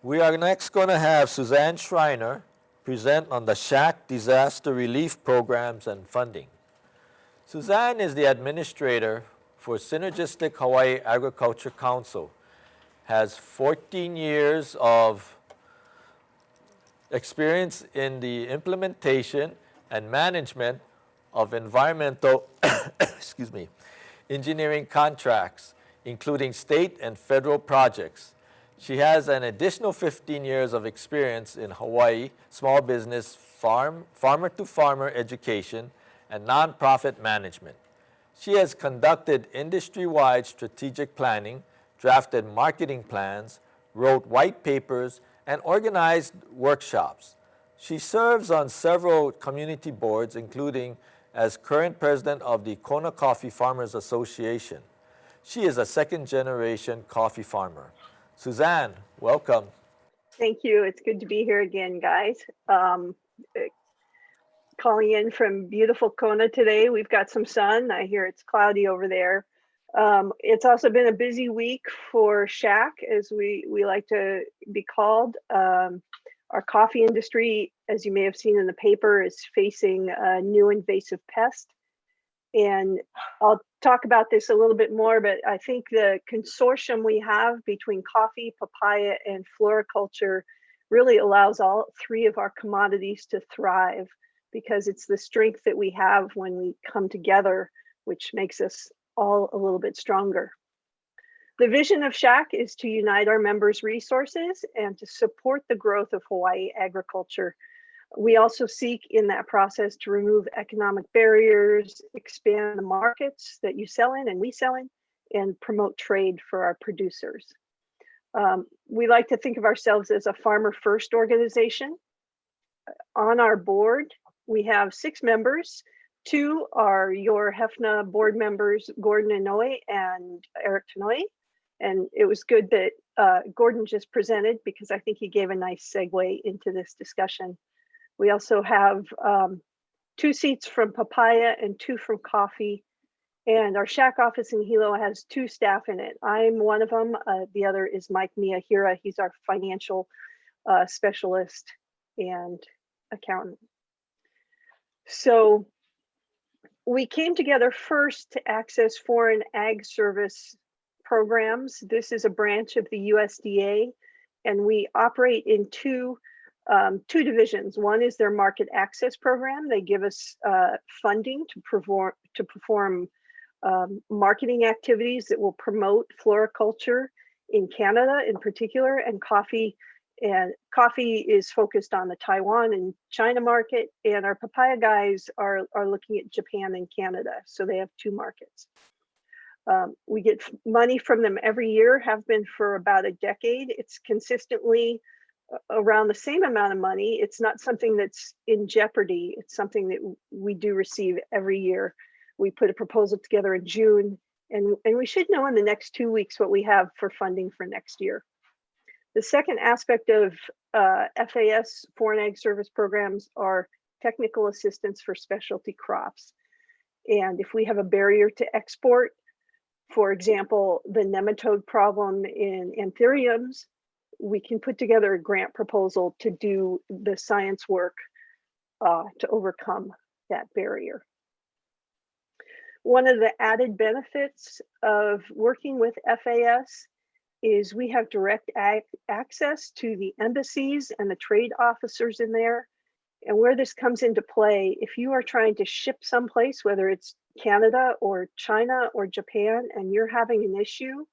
We are next going to have Suzanne Schreiner present on the SHAC disaster relief programs and funding. Suzanne is the administrator for Synergistic Hawaii Agriculture Council, has 14 years of experience in the implementation and management of environmental excuse me, engineering contracts, including state and federal projects. She has an additional 15 years of experience in Hawaii small business, farmer-to-farmer education, and nonprofit management. She has conducted industry-wide strategic planning, drafted marketing plans, wrote white papers, and organized workshops. She serves on several community boards, including as current president of the Kona Coffee Farmers Association. She is a second-generation coffee farmer. Suzanne, welcome. Thank you. It's good to be here again, guys. Calling in from beautiful Kona today. We've got some sun. I hear it's cloudy over there. It's also been a busy week for SHAC, as we like to be called. Our coffee industry, as you may have seen in the paper, is facing a new invasive pest. And I'll talk about this a little bit more, but I think the consortium we have between coffee, papaya, and floriculture really allows all three of our commodities to thrive, because it's the strength that we have when we come together, which makes us all a little bit stronger. The vision of SHAC is to unite our members' resources and to support the growth of Hawaii agriculture. We also seek in that process to remove economic barriers, expand the markets that you sell in and we sell in, and promote trade for our producers. We like to think of ourselves as a farmer-first organization. On our board, we have 6 members. 2 are your HFNA board members, Gordon Inouye and Eric Tanoe. And it was good that Gordon just presented, because I think he gave a nice segue into this discussion. We also have 2 seats from papaya and 2 from coffee. And our SHAC office in Hilo has 2 staff in it. I'm one of them. The other is Mike Miyahira. He's our financial specialist and accountant. So we came together first to access foreign ag service programs. This is a branch of the USDA, and we operate in two divisions. One is their market access program. They give us funding to perform marketing activities that will promote floriculture in Canada in particular, and coffee. And coffee is focused on the Taiwan and China market, and our papaya guys are looking at Japan and Canada. So they have 2 markets. We get money from them every year, have been for about a decade. It's consistently around the same amount of money. It's not something that's in jeopardy. It's something that we do receive every year. We put a proposal together in June, and we should know in the next 2 weeks what we have for funding for next year. The second aspect of FAS, Foreign Ag Service Programs, are technical assistance for specialty crops. And if we have a barrier to export, for example, the nematode problem in anthuriums, we can put together a grant proposal to do the science work to overcome that barrier. One of the added benefits of working with FAS is we have direct access to the embassies and the trade officers in there. And where this comes into play, if you are trying to ship someplace, whether it's Canada or China or Japan, and you're having an issue,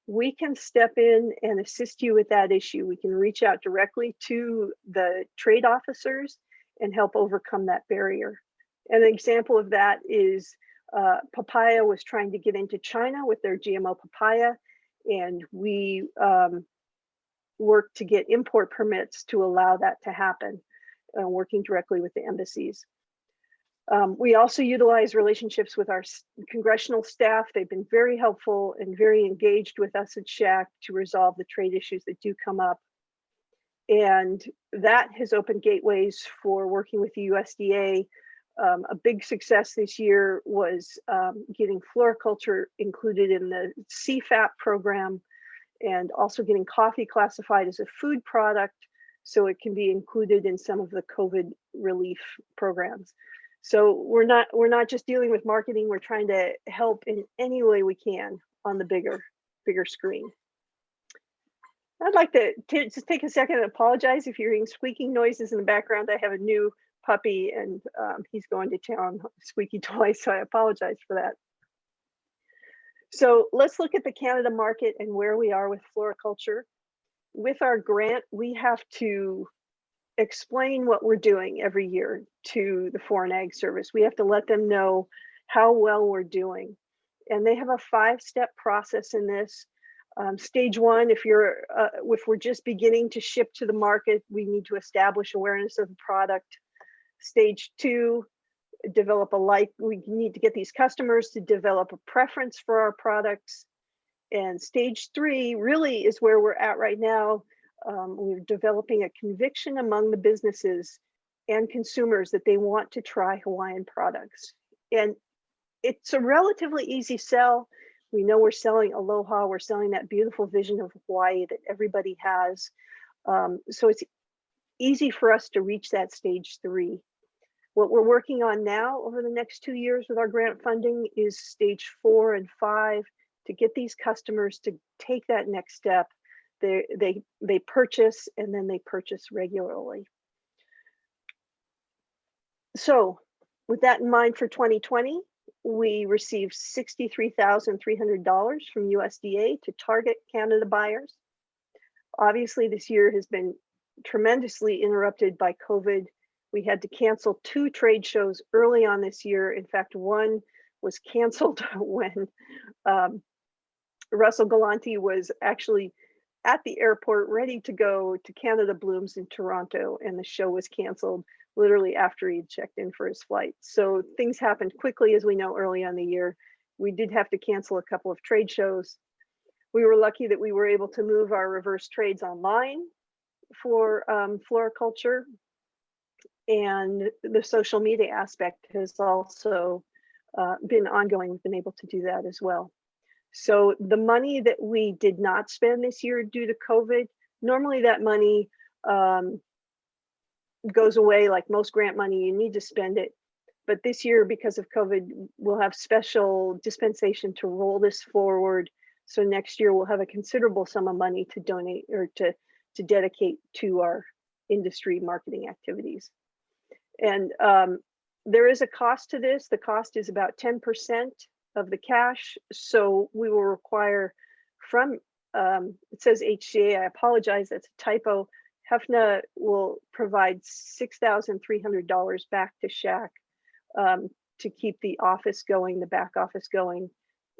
we can step in and assist you with that issue. We can reach out directly to the trade officers and help overcome that barrier. An example of that is papaya was trying to get into China with their GMO papaya, and we worked to get import permits to allow that to happen, working directly with the embassies. We also utilize relationships with our congressional staff. They've been very helpful and very engaged with us at SHAC to resolve the trade issues that do come up. And that has opened gateways for working with the USDA. A big success this year was getting floriculture included in the CFAP program. and also getting coffee classified as a food product so it can be included in some of the COVID relief programs. So we're not just dealing with marketing, we're trying to help in any way we can on the bigger screen. I'd like to just take a second and apologize if you're hearing squeaking noises in the background. I have a new puppy and he's going to town, squeaky toy, so I apologize for that. So let's look at the Canada market and where we are with floriculture. With our grant, we have to explain what we're doing every year to the Foreign Ag Service. We have to let them know how well we're doing. And they have a 5-step process in this. Stage 1, if we're just beginning to ship to the market, we need to establish awareness of the product. Stage 2, we need to get these customers to develop a preference for our products. And stage 3 really is where we're at right now. We're developing a conviction among the businesses and consumers that they want to try Hawaiian products. And it's a relatively easy sell. We know we're selling aloha, we're selling that beautiful vision of Hawaii that everybody has. So it's easy for us to reach that stage 3. What we're working on now over the next 2 years with our grant funding is stage 4 and 5 to get these customers to take that next step. They purchase and then they purchase regularly. So with that in mind, for 2020, we received $63,300 from USDA to target Canada buyers. Obviously, this year has been tremendously interrupted by COVID. We had to cancel 2 trade shows early on this year. In fact, one was canceled when Russell Galanti was actually at the airport ready to go to Canada Blooms in Toronto, and the show was canceled literally after he'd checked in for his flight. So things happened quickly, as we know, early on the year. We did have to cancel a couple of trade shows. We were lucky that we were able to move our reverse trades online for floriculture, and the social media aspect has also been ongoing. We've been able to do that as well. So the money that we did not spend this year due to COVID, normally that money goes away like most grant money, you need to spend it. But this year, because of COVID, we'll have special dispensation to roll this forward. So next year we'll have a considerable sum of money to donate or to dedicate to our industry marketing activities. And there is a cost to this. The cost is about 10% of the cash. So we will require from, it says HCA, I apologize, that's a typo. HFNA will provide $6,300 back to SHAC to keep the office going, the back office going,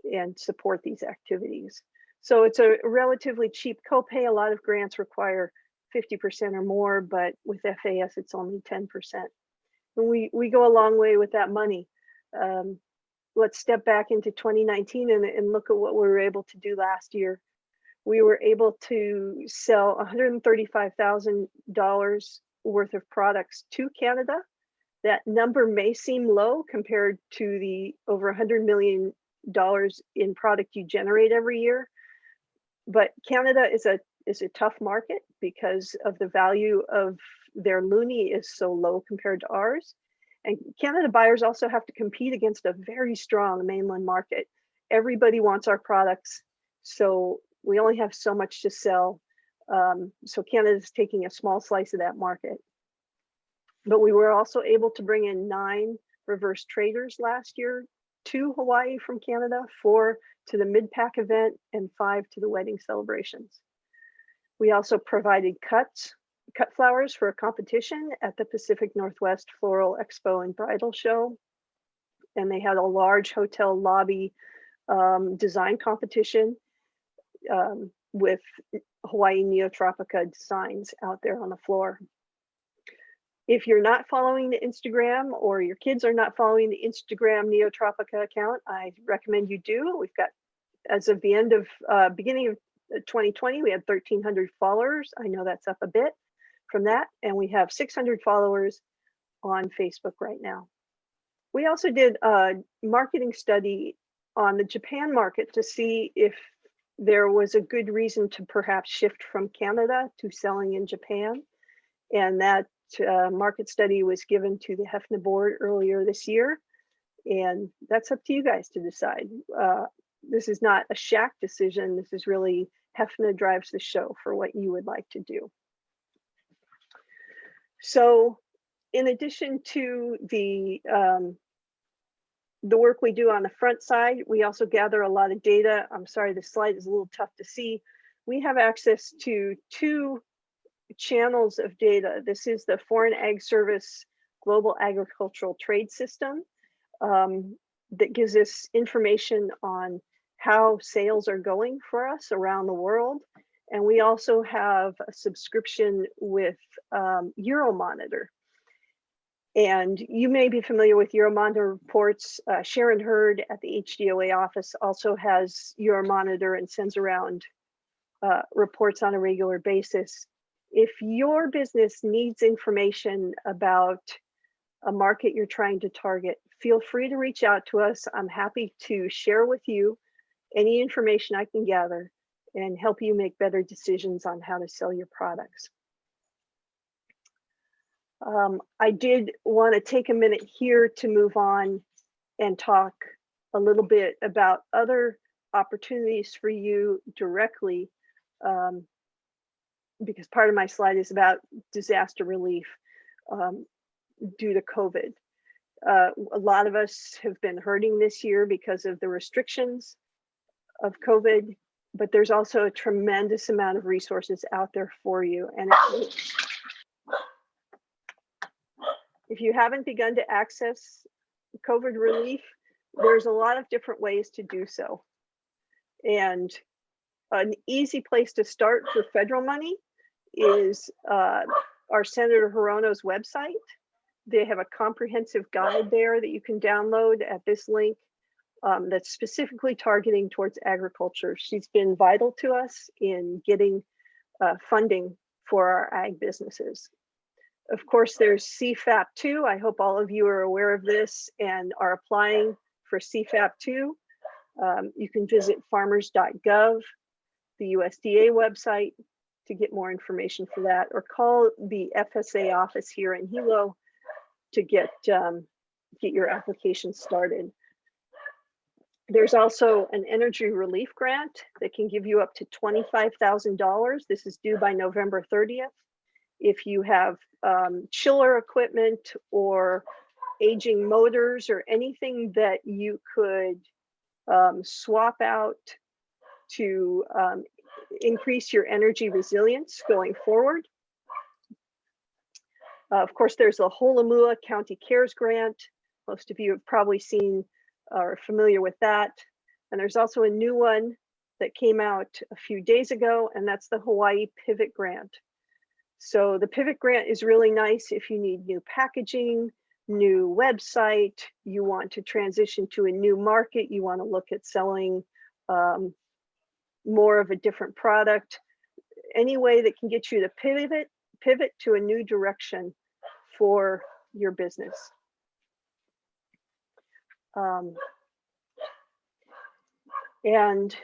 and support these activities. So it's a relatively cheap copay. A lot of grants require 50% or more, but with FAS, it's only 10%. And we go a long way with that money. Let's step back into 2019 and look at what we were able to do last year. We were able to sell $135,000 worth of products to Canada. That number may seem low compared to the over $100 million in product you generate every year. But Canada is a tough market because of the value of their loonie is so low compared to ours. And Canada buyers also have to compete against a very strong mainland market. Everybody wants our products, so we only have so much to sell. So Canada is taking a small slice of that market. But we were also able to bring in 9 reverse traders last year to Hawaii from Canada, 4 to the mid-pack event and 5 to the wedding celebrations. We also provided cut flowers for a competition at the Pacific Northwest Floral Expo and Bridal Show. And they had a large hotel lobby design competition with Hawaii Neotropica designs out there on the floor. If you're not following the Instagram, or your kids are not following the Instagram Neotropica account, I recommend you do. We've got, as of the end of beginning of 2020, we had 1,300 followers. I know that's up a bit from that, and we have 600 followers on Facebook right now. We also did a marketing study on the Japan market to see if there was a good reason to perhaps shift from Canada to selling in Japan. And that market study was given to the HFNA board earlier this year. And that's up to you guys to decide. This is not a SHAC decision. This is really HFNA drives the show for what you would like to do. So in addition to the work we do on the front side, we also gather a lot of data. I'm sorry, the slide is a little tough to see. We have access to 2 channels of data. This is the Foreign Ag Service Global Agricultural Trade System that gives us information on how sales are going for us around the world. And we also have a subscription with Euromonitor. And you may be familiar with Euromonitor reports. Sharon Hurd at the HDOA office also has Euromonitor and sends around reports on a regular basis. If your business needs information about a market you're trying to target, feel free to reach out to us. I'm happy to share with you any information I can gather and help you make better decisions on how to sell your products. I did want to take a minute here to move on and talk a little bit about other opportunities for you directly, because part of my slide is about disaster relief due to COVID. A lot of us have been hurting this year because of the restrictions of COVID, but there's also a tremendous amount of resources out there for you. And if you haven't begun to access COVID relief, there's a lot of different ways to do so. And an easy place to start for federal money is our Senator Hirono's website. They have a comprehensive guide there that you can download at this link that's specifically targeting towards agriculture. She's been vital to us in getting funding for our ag businesses. Of course, there's CFAP 2. I hope all of you are aware of this and are applying for CFAP 2. You can visit farmers.gov, the USDA website, to get more information for that, or call the FSA office here in Hilo to get your application started. There's also an energy relief grant that can give you up to $25,000. This is due by November 30th. If you have chiller equipment or aging motors or anything that you could swap out to increase your energy resilience going forward. Of course, there's the Ho'olumua County Cares Grant. Most of you have probably seen or are familiar with that. And there's also a new one that came out a few days ago, and that's the Hawaii Pivot Grant. So the Pivot Grant is really nice if you need new packaging, new website, you want to transition to a new market, you want to look at selling more of a different product, any way that can get you to pivot to a new direction for your business. And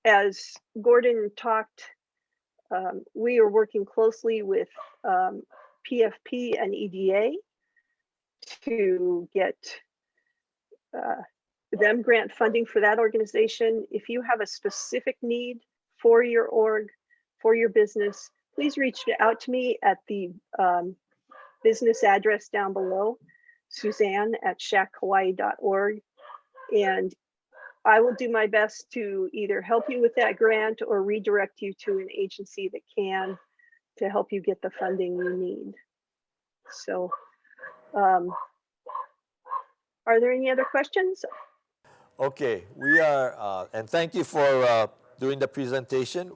as Gordon talked, we are working closely with PFP and EDA to get them grant funding for that organization. If you have a specific need for your org, for your business, please reach out to me at the business address down below, Suzanne at shachawaii.org. And I will do my best to either help you with that grant or redirect you to an agency that can to help you get the funding you need. So, are there any other questions? Okay, we are, and thank you for doing the presentation.